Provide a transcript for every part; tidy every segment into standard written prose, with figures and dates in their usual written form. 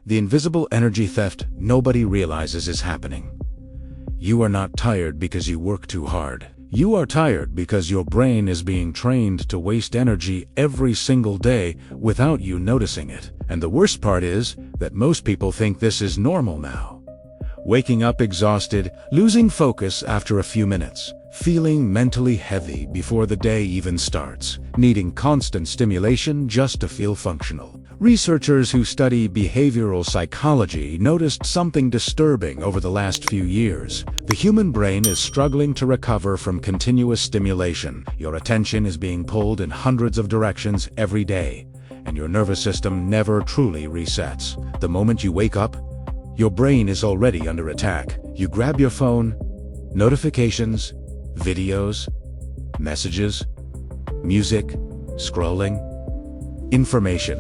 the invisible energy theft nobody realizes is happening. You are not tired because you work too hard. You are tired because your brain is being trained to waste energy every single day without you noticing it. And the worst part is that most people think this is normal now. Waking up exhausted, losing focus after a few minutes, feeling mentally heavy before the day even starts, needing constant stimulation just to feel functional. Researchers who study behavioral psychology noticed something disturbing over the last few years. The human brain is struggling to recover from continuous stimulation. Your attention is being pulled in hundreds of directions every day, and your nervous system never truly resets. The moment you wake up, your brain is already under attack. You grab your phone, notifications, videos, messages, music, scrolling, information.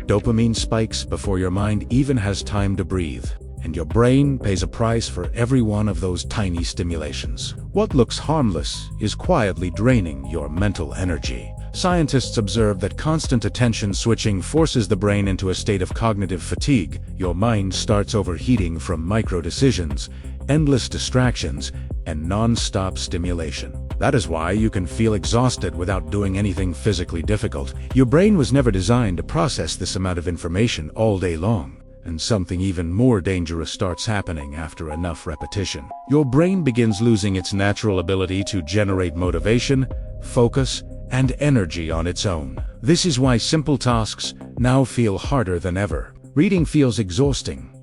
Dopamine spikes before your mind even has time to breathe, and your brain pays a price for every one of those tiny stimulations. What looks harmless is quietly draining your mental energy. Scientists observe that constant attention switching forces the brain into a state of cognitive fatigue. Your mind starts overheating from micro-decisions, endless distractions, and non-stop stimulation. That is why you can feel exhausted without doing anything physically difficult. Your brain was never designed to process this amount of information all day long. And something even more dangerous starts happening after enough repetition. Your brain begins losing its natural ability to generate motivation, focus, and energy on its own. This is why simple tasks now feel harder than ever. Reading feels exhausting.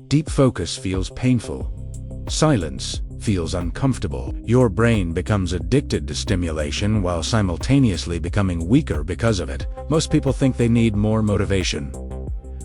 Deep focus feels painful. Silence feels uncomfortable. Your brain becomes addicted to stimulation while simultaneously becoming weaker because of it. Most people think they need more motivation,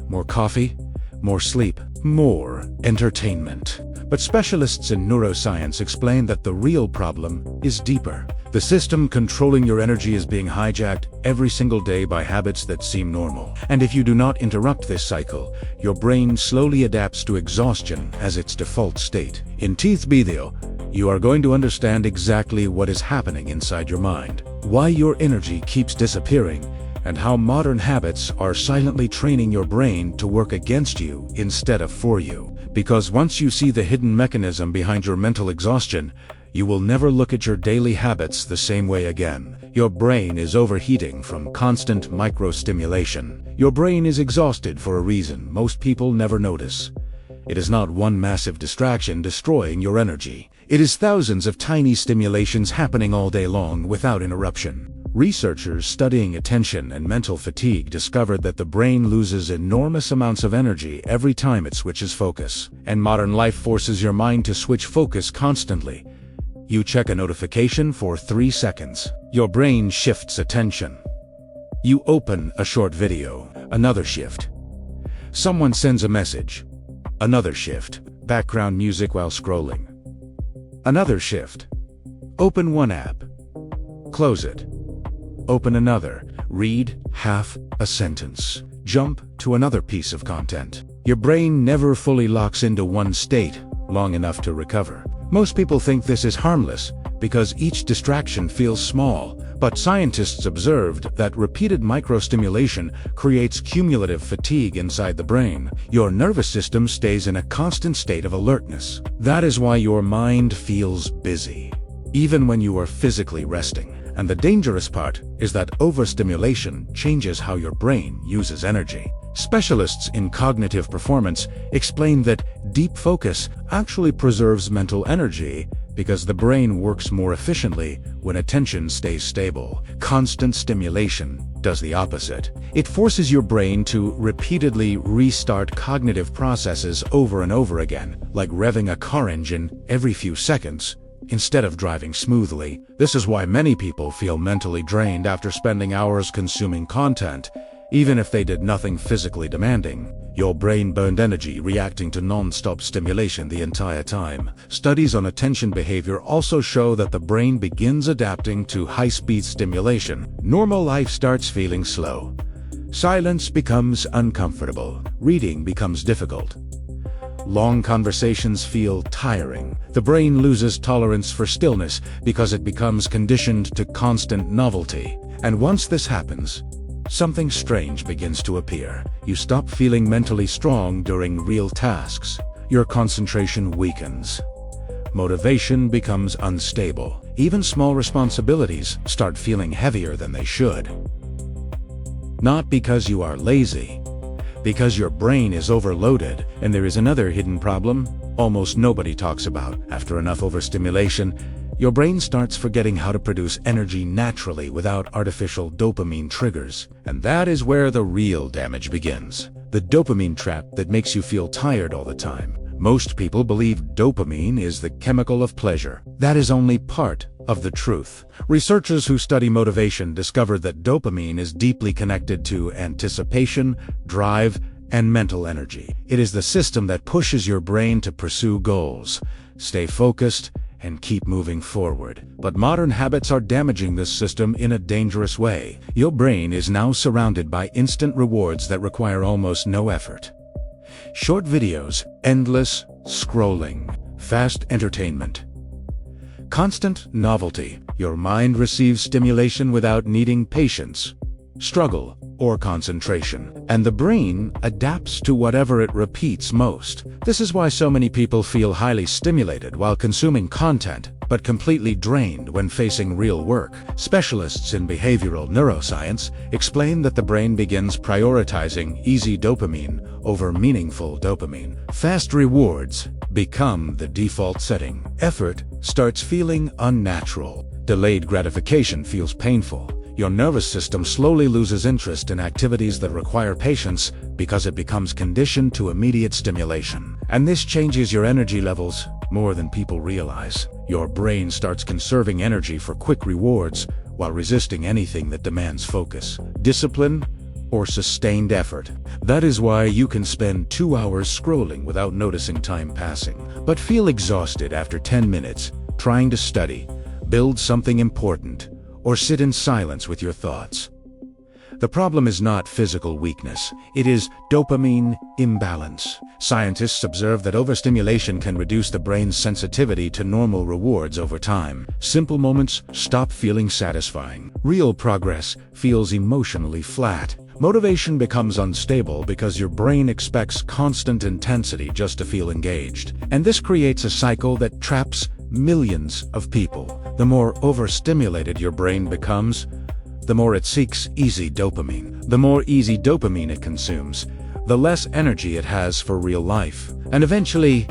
more coffee, more sleep, more entertainment. But specialists in neuroscience explain that the real problem is deeper. The system controlling your energy is being hijacked every single day by habits that seem normal. And if you do not interrupt this cycle, your brain slowly adapts to exhaustion as its default state. In today's video, you are going to understand exactly what is happening inside your mind, why your energy keeps disappearing, and how modern habits are silently training your brain to work against you instead of for you. Because once you see the hidden mechanism behind your mental exhaustion, you will never look at your daily habits the same way again. Your brain is overheating from constant micro-stimulation. Your brain is exhausted for a reason most people never notice. It is not one massive distraction destroying your energy. It is thousands of tiny stimulations happening all day long without interruption. Researchers studying attention and mental fatigue discovered that the brain loses enormous amounts of energy every time it switches focus. And modern life forces your mind to switch focus constantly. You check a notification for 3 seconds. Your brain shifts attention. You open a short video. Another shift. Someone sends a message. Another shift. Background music while scrolling. Another shift. Open one app. Close it. Open another. Read half a sentence. Jump to another piece of content. Your brain never fully locks into one state long enough to recover. Most people think this is harmless because each distraction feels small, but scientists observed that repeated microstimulation creates cumulative fatigue inside the brain. Your nervous system stays in a constant state of alertness. That is why your mind feels busy, even when you are physically resting. And the dangerous part is that overstimulation changes how your brain uses energy. Specialists in cognitive performance explain that deep focus actually preserves mental energy because the brain works more efficiently when attention stays stable. Constant stimulation does the opposite. It forces your brain to repeatedly restart cognitive processes over and over again, like revving a car engine every few seconds instead of driving smoothly. This is why many people feel mentally drained after spending hours consuming content, even if they did nothing physically demanding. Your brain burned energy reacting to non-stop stimulation the entire time. Studies on attention behavior also show that the brain begins adapting to high-speed stimulation. Normal life starts feeling slow. Silence becomes uncomfortable. Reading becomes difficult. Long conversations feel tiring. The brain loses tolerance for stillness because it becomes conditioned to constant novelty. And once this happens, something strange begins to appear. You stop feeling mentally strong during real tasks. Your concentration weakens. Motivation becomes unstable. Even small responsibilities start feeling heavier than they should. Not because you are lazy, because your brain is overloaded. And there is another hidden problem almost nobody talks about. After enough overstimulation, your brain starts forgetting how to produce energy naturally without artificial dopamine triggers. And that is where the real damage begins. The dopamine trap that makes you feel tired all the time. Most people believe dopamine is the chemical of pleasure. That is only part of the truth. Researchers who study motivation discovered that dopamine is deeply connected to anticipation, drive, and mental energy. It is the system that pushes your brain to pursue goals, stay focused, and keep moving forward. But modern habits are damaging this system in a dangerous way. Your brain is now surrounded by instant rewards that require almost no effort. Short videos, endless scrolling, fast entertainment, constant novelty. Your mind receives stimulation without needing patience, struggle, or concentration. And the brain adapts to whatever it repeats most. This is why so many people feel highly stimulated while consuming content, but completely drained when facing real work. Specialists in behavioral neuroscience explain that the brain begins prioritizing easy dopamine over meaningful dopamine. Fast rewards become the default setting. Effort starts feeling unnatural. Delayed gratification feels painful. Your nervous system slowly loses interest in activities that require patience because it becomes conditioned to immediate stimulation. And this changes your energy levels more than people realize. Your brain starts conserving energy for quick rewards while resisting anything that demands focus, discipline, or sustained effort. That is why you can spend 2 hours scrolling without noticing time passing, but feel exhausted after 10 minutes trying to study, build something important, or sit in silence with your thoughts. The problem is not physical weakness, it is dopamine imbalance. Scientists observe that overstimulation can reduce the brain's sensitivity to normal rewards over time. Simple moments stop feeling satisfying. Real progress feels emotionally flat. Motivation becomes unstable because your brain expects constant intensity just to feel engaged. And this creates a cycle that traps millions of people. The more overstimulated your brain becomes, the more it seeks easy dopamine. The more easy dopamine it consumes, the less energy it has for real life. And eventually,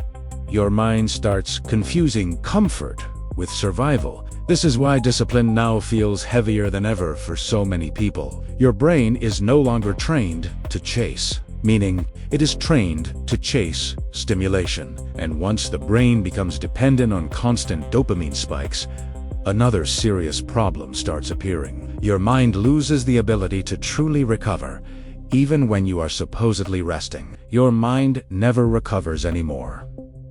your mind starts confusing comfort with survival. This is why discipline now feels heavier than ever for so many people. Your brain is no longer trained to chase, meaning it is trained to chase stimulation. And once the brain becomes dependent on constant dopamine spikes, another serious problem starts appearing. Your mind loses the ability to truly recover, even when you are supposedly resting. Your mind never recovers anymore.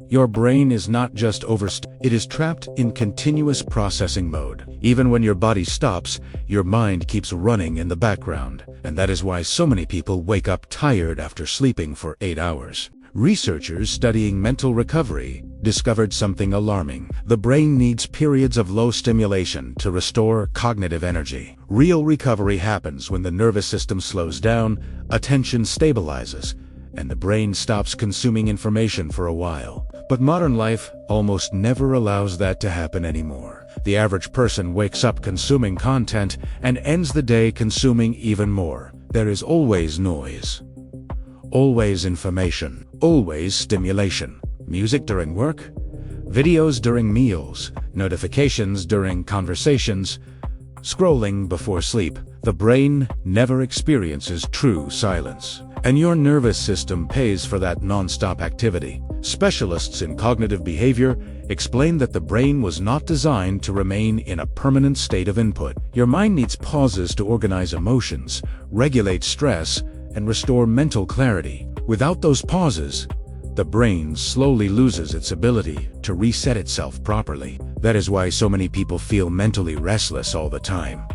Your brain is not just it is trapped in continuous processing mode. Even when your body stops, your mind keeps running in the background. And that is why so many people wake up tired after sleeping for 8 hours. Researchers studying mental recovery discovered something alarming. The brain needs periods of low stimulation to restore cognitive energy. Real recovery happens when the nervous system slows down, attention stabilizes, and the brain stops consuming information for a while. But modern life almost never allows that to happen anymore. The average person wakes up consuming content and ends the day consuming even more. There is always noise, always information, always stimulation. Music during work, videos during meals, notifications during conversations, scrolling before sleep. The brain never experiences true silence. And your nervous system pays for that non-stop activity. Specialists in cognitive behavior explain that the brain was not designed to remain in a permanent state of input. Your mind needs pauses to organize emotions, regulate stress, and restore mental clarity. Without those pauses, the brain slowly loses its ability to reset itself properly. That is why so many people feel mentally restless all the time.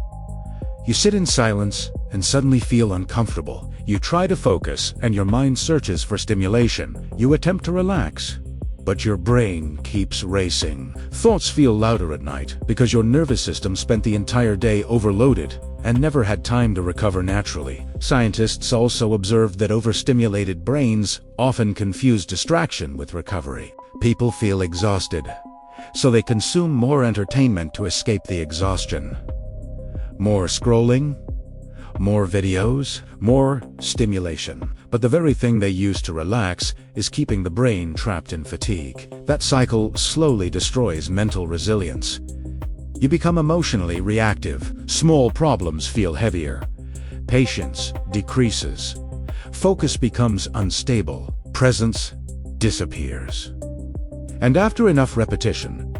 You sit in silence and suddenly feel uncomfortable. You try to focus and your mind searches for stimulation. You attempt to relax, but your brain keeps racing. Thoughts feel louder at night because your nervous system spent the entire day overloaded and never had time to recover naturally. Scientists also observed that overstimulated brains often confuse distraction with recovery. People feel exhausted, so they consume more entertainment to escape the exhaustion. More scrolling, more videos, more stimulation. But the very thing they use to relax is keeping the brain trapped in fatigue. That cycle slowly destroys mental resilience. You become emotionally reactive. Small problems feel heavier. Patience decreases. Focus becomes unstable. Presence disappears. And after enough repetition,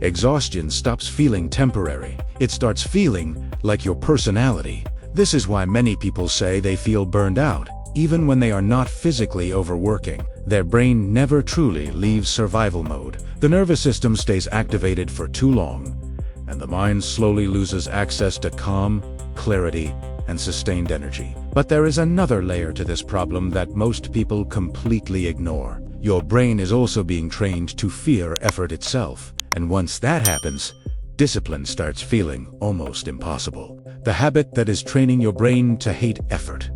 exhaustion stops feeling temporary. It starts feeling like your personality. This is why many people say they feel burned out, even when they are not physically overworking. Their brain never truly leaves survival mode. The nervous system stays activated for too long, and the mind slowly loses access to calm, clarity, and sustained energy. But there is another layer to this problem that most people completely ignore. Your brain is also being trained to fear effort itself. And once that happens, discipline starts feeling almost impossible. The habit that is training your brain to hate effort.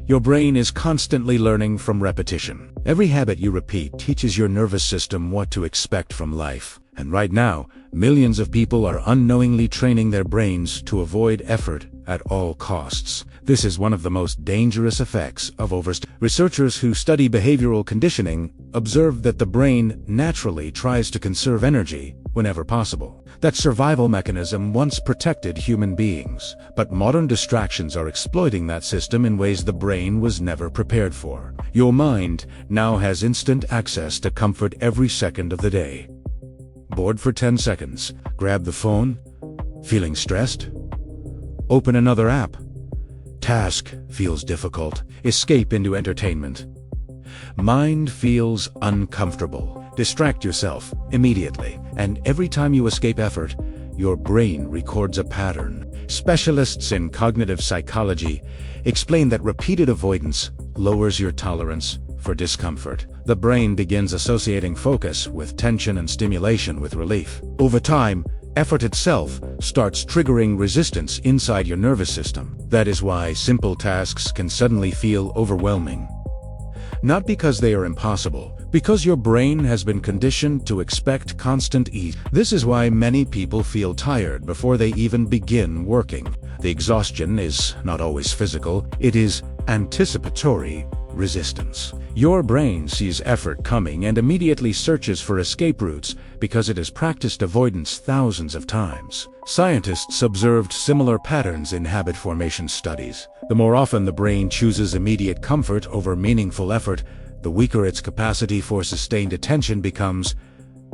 Your brain is constantly learning from repetition. Every habit you repeat teaches your nervous system what to expect from life. And right now, millions of people are unknowingly training their brains to avoid effort at all costs. This is one of the most dangerous effects of overstimulation. Researchers who study behavioral conditioning observe that the brain naturally tries to conserve energy whenever possible. That survival mechanism once protected human beings, but modern distractions are exploiting that system in ways the brain was never prepared for. Your mind now has instant access to comfort every second of the day. Bored for 10 seconds, grab the phone. Feeling stressed? Open another app. Task feels difficult. Escape into entertainment. Mind feels uncomfortable. Distract yourself immediately, and every time you escape effort, your brain records a pattern. Specialists in cognitive psychology explain that repeated avoidance lowers your tolerance for discomfort. The brain begins associating focus with tension and stimulation with relief. Over time, effort itself starts triggering resistance inside your nervous system. That is why simple tasks can suddenly feel overwhelming. Not because they are impossible, because your brain has been conditioned to expect constant ease. This is why many people feel tired before they even begin working. The exhaustion is not always physical, it is anticipatory resistance. Your brain sees effort coming and immediately searches for escape routes because it has practiced avoidance thousands of times. Scientists observed similar patterns in habit formation studies. The more often the brain chooses immediate comfort over meaningful effort, the weaker its capacity for sustained attention becomes.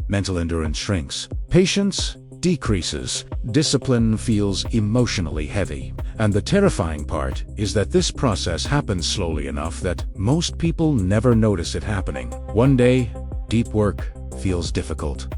Mental endurance shrinks. Patience decreases. Discipline feels emotionally heavy. And the terrifying part is that this process happens slowly enough that most people never notice it happening. One day, deep work feels difficult.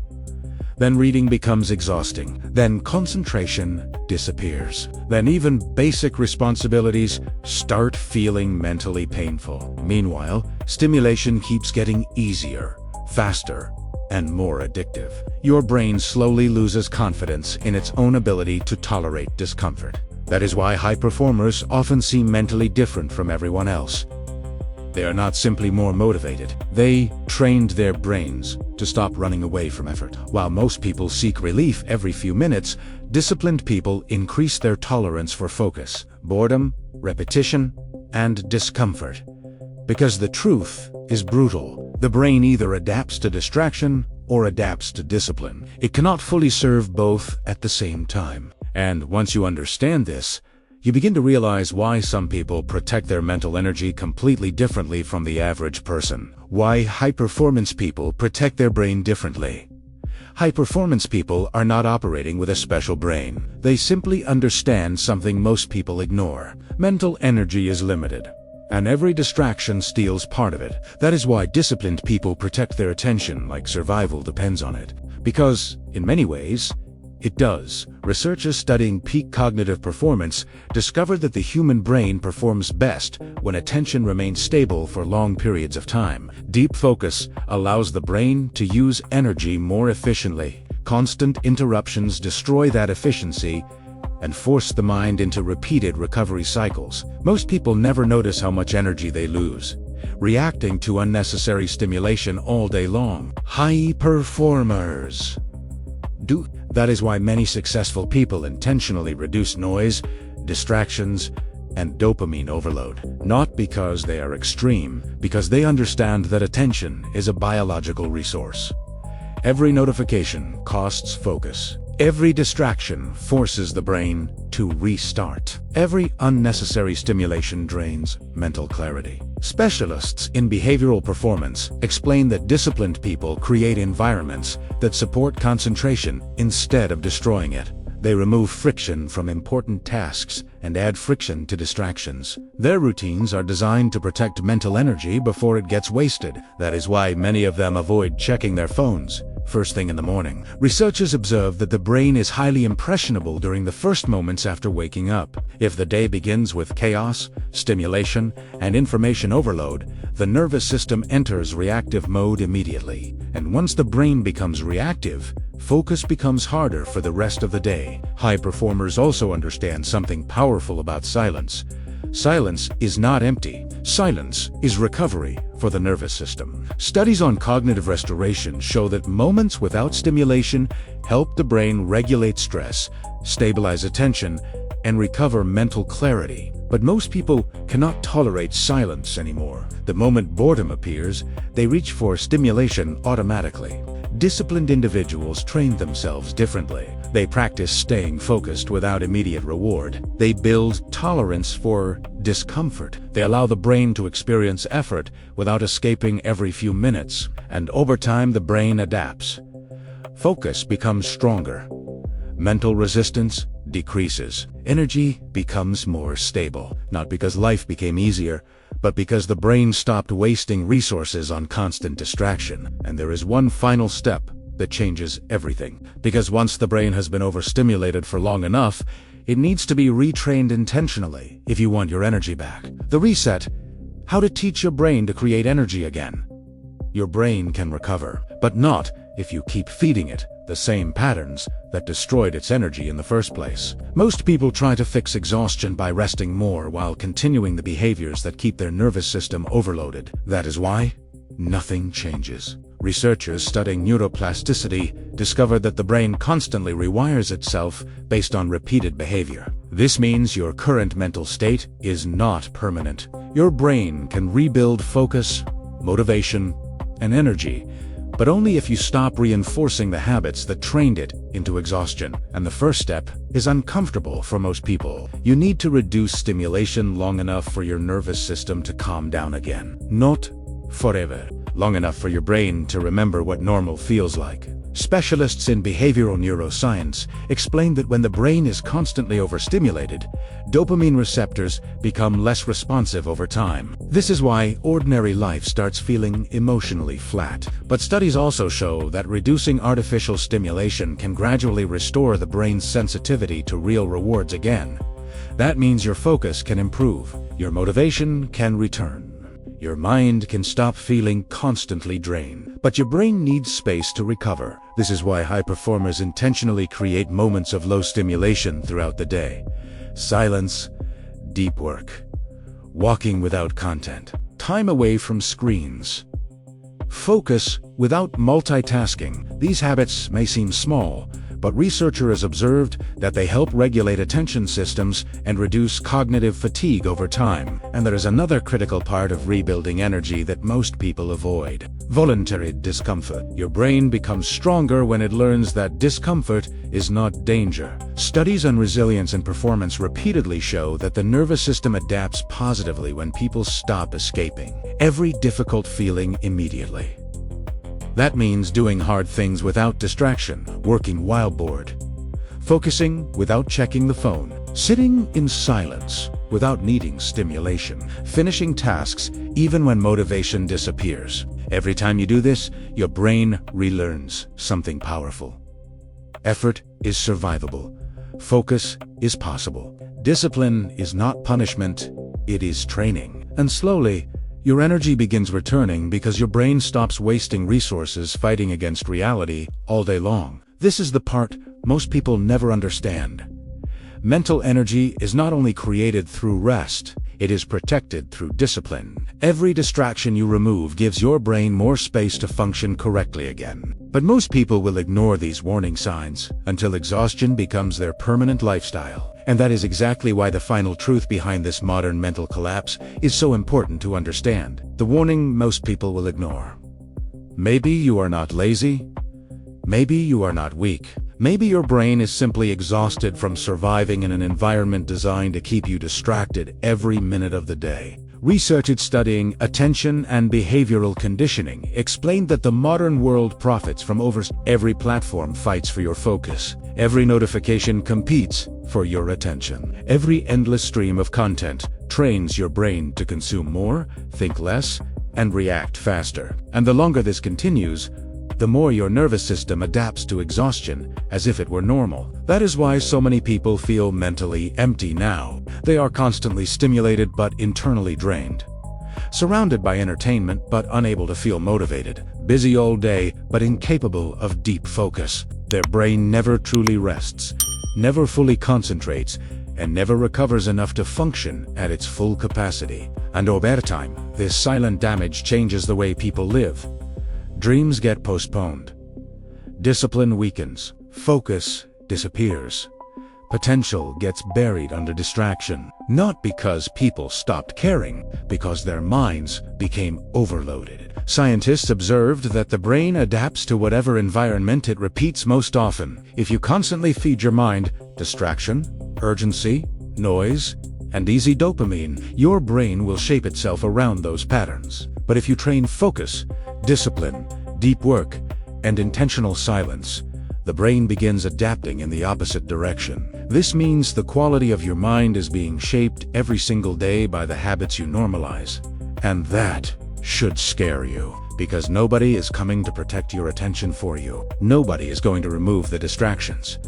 Then reading becomes exhausting. Then concentration disappears. Then even basic responsibilities start feeling mentally painful. Meanwhile, stimulation keeps getting easier, faster, and more addictive. Your brain slowly loses confidence in its own ability to tolerate discomfort. That is why high performers often seem mentally different from everyone else. They are not simply more motivated. They trained their brains to stop running away from effort. While most people seek relief every few minutes, disciplined people increase their tolerance for focus, boredom, repetition, and discomfort. Because the truth is brutal. The brain either adapts to distraction or adapts to discipline. It cannot fully serve both at the same time. And once you understand this, you begin to realize why some people protect their mental energy completely differently from the average person. Why high-performance people protect their brain differently. High-performance people are not operating with a special brain. They simply understand something most people ignore. Mental energy is limited, and every distraction steals part of it. That is why disciplined people protect their attention like survival depends on it. Because, in many ways, it does. Researchers studying peak cognitive performance discovered that the human brain performs best when attention remains stable for long periods of time. Deep focus allows the brain to use energy more efficiently. Constant interruptions destroy that efficiency, and force the mind into repeated recovery cycles. Most people never notice how much energy they lose, reacting to unnecessary stimulation all day long. High performers. That is why many successful people intentionally reduce noise, distractions, and dopamine overload. Not because they are extreme, because they understand that attention is a biological resource. Every notification costs focus. Every distraction forces the brain to restart. Every unnecessary stimulation drains mental clarity. Specialists in behavioral performance explain that disciplined people create environments that support concentration instead of destroying it. They remove friction from important tasks and add friction to distractions. Their routines are designed to protect mental energy before it gets wasted. That is why many of them avoid checking their phones first thing in the morning. Researchers observe that the brain is highly impressionable during the first moments after waking up. If the day begins with chaos, stimulation, and information overload, the nervous system enters reactive mode immediately. And once the brain becomes reactive, focus becomes harder for the rest of the day. High performers also understand something powerful about silence. Silence is not empty. Silence is recovery for the nervous system. Studies on cognitive restoration show that moments without stimulation help the brain regulate stress, stabilize attention, and recover mental clarity. But most people cannot tolerate silence anymore. The moment boredom appears, they reach for stimulation automatically. Disciplined individuals train themselves differently. They practice staying focused without immediate reward. They build tolerance for discomfort. They allow the brain to experience effort without escaping every few minutes. And over time, the brain adapts. Focus becomes stronger. Mental resistance decreases. Energy becomes more stable. Not because life became easier, but because the brain stopped wasting resources on constant distraction. And there is one final step that changes everything. Because once the brain has been overstimulated for long enough, it needs to be retrained intentionally if you want your energy back. The reset: how to teach your brain to create energy again. Your brain can recover, but not if you keep feeding it the same patterns that destroyed its energy in the first place. Most people try to fix exhaustion by resting more while continuing the behaviors that keep their nervous system overloaded. That is why nothing changes. Researchers studying neuroplasticity discovered that the brain constantly rewires itself based on repeated behavior. This means your current mental state is not permanent. Your brain can rebuild focus, motivation, and energy, but only if you stop reinforcing the habits that trained it into exhaustion. And the first step is uncomfortable for most people. You need to reduce stimulation long enough for your nervous system to calm down again. Not forever. Long enough for your brain to remember what normal feels like. Specialists in behavioral neuroscience explain that when the brain is constantly overstimulated, dopamine receptors become less responsive over time. This is why ordinary life starts feeling emotionally flat. But studies also show that reducing artificial stimulation can gradually restore the brain's sensitivity to real rewards again. That means your focus can improve, your motivation can return. Your mind can stop feeling constantly drained, but your brain needs space to recover. This is why high performers intentionally create moments of low stimulation throughout the day. Silence, deep work, walking without content, time away from screens, focus without multitasking. These habits may seem small, but researchers observed that they help regulate attention systems and reduce cognitive fatigue over time. And there is another critical part of rebuilding energy that most people avoid: voluntary discomfort. Your brain becomes stronger when it learns that discomfort is not danger. Studies on resilience and performance repeatedly show that the nervous system adapts positively when people stop escaping every difficult feeling immediately. That means doing hard things without distraction, working while bored, focusing without checking the phone, sitting in silence without needing stimulation, finishing tasks even when motivation disappears. Every time you do this, your brain relearns something powerful. Effort is survivable. Focus is possible. Discipline is not punishment, it is training. And slowly, your energy begins returning because your brain stops wasting resources fighting against reality all day long. This is the part most people never understand. Mental energy is not only created through rest, it is protected through discipline. Every distraction you remove gives your brain more space to function correctly again. But most people will ignore these warning signs until exhaustion becomes their permanent lifestyle. And that is exactly why the final truth behind this modern mental collapse is so important to understand. The warning most people will ignore. Maybe you are not lazy. Maybe you are not weak. Maybe your brain is simply exhausted from surviving in an environment designed to keep you distracted every minute of the day. Research studying attention and behavioral conditioning explained that the modern world profits from every platform fights for your focus. Every notification competes for your attention. Every endless stream of content trains your brain to consume more, think less, and react faster. And the longer this continues, the more your nervous system adapts to exhaustion as if it were normal. That is why so many people feel mentally empty now. They are constantly stimulated but internally drained. Surrounded by entertainment but unable to feel motivated. Busy all day but incapable of deep focus. Their brain never truly rests, never fully concentrates, and never recovers enough to function at its full capacity. And over time, this silent damage changes the way people live. Dreams get postponed. Discipline weakens. Focus disappears. Potential gets buried under distraction. Not because people stopped caring, because their minds became overloaded. Scientists observed that the brain adapts to whatever environment it repeats most often. If you constantly feed your mind distraction, urgency, noise, and easy dopamine, your brain will shape itself around those patterns. But if you train focus, discipline, deep work, and intentional silence, the brain begins adapting in the opposite direction. This means the quality of your mind is being shaped every single day by the habits you normalize. And that should scare you, because nobody is coming to protect your attention for you. Nobody is going to remove the distractions.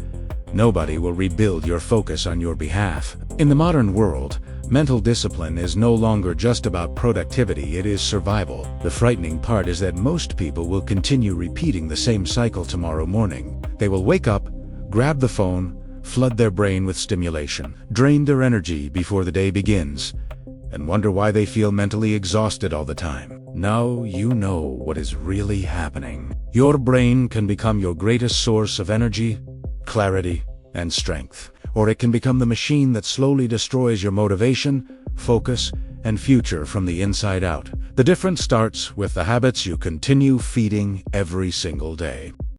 Nobody will rebuild your focus on your behalf. In the modern world, mental discipline is no longer just about productivity, it is survival. The frightening part is that most people will continue repeating the same cycle tomorrow morning. They will wake up, grab the phone, flood their brain with stimulation, drain their energy before the day begins, and wonder why they feel mentally exhausted all the time. Now you know what is really happening. Your brain can become your greatest source of energy, clarity, and strength. Or it can become the machine that slowly destroys your motivation, focus, and future from the inside out. The difference starts with the habits you continue feeding every single day.